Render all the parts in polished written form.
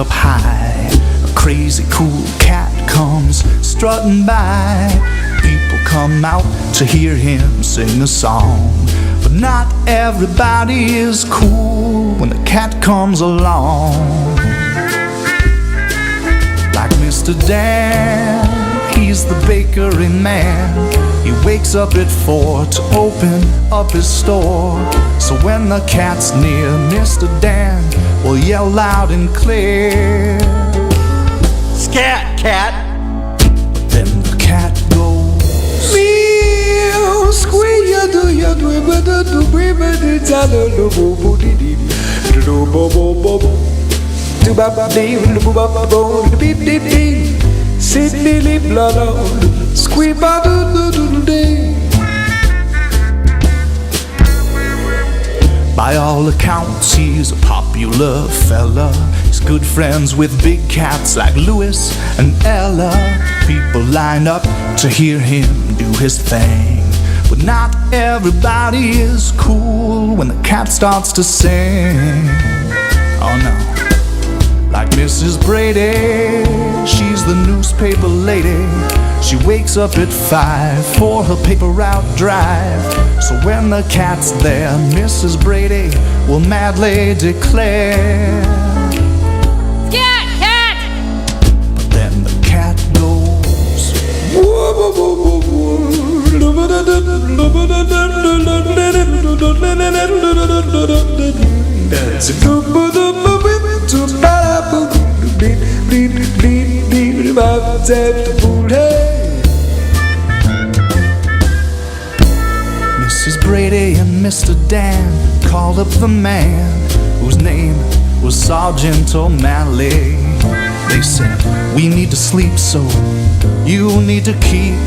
up high. A crazy cool cat comes strutting by. People come out to hear him sing a song, but not everybody is cool when the cat comes along. Like Mr. Dan, he's the bakery man. He wakes up at 4 to open up his store. So when the cat's near, Mr. Dan will yell loud and clear, "Scat Cat!" But then the cat goes, "Meow, squeak, ya do, but do, but it's a little bo dee dee do bo bo bo do ba ba dee bo ba ba bo beep dee dee sit lily blood squeak ba do do do dee." By all accounts, he's a popular fella. He's good friends with big cats like Louis and Ella. People line up to hear him do his thing, but not everybody is cool when the cat starts to sing. Oh no. Like Mrs. Brady, she's the newspaper lady. She wakes up at 5 for her paper route drive. So when the cat's there, Mrs. Brady will madly declare, "Scat Cat!" But then the cat goes, Mrs. Brady and Mr. Dan called up the man whose name was Sergeant O'Malley. They said, "We need to sleep, so you need to keep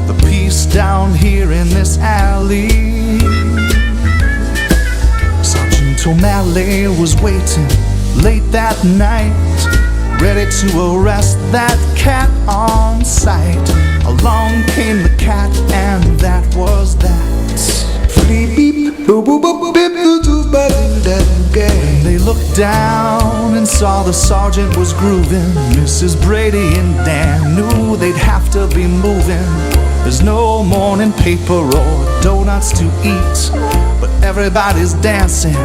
the peace down here in this alley." Sergeant O'Malley was waiting late that night, ready to arrest that cat on sight. Along came the cat, and that was that. When they looked down and saw the sergeant was grooving, Mrs. Brady and Dan knew they'd have to be moving. There's no morning paper or donuts to eat, but everybody's dancing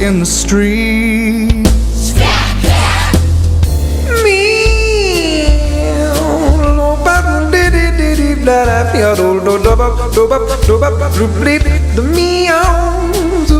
in the street. Scat Cat! The meow, do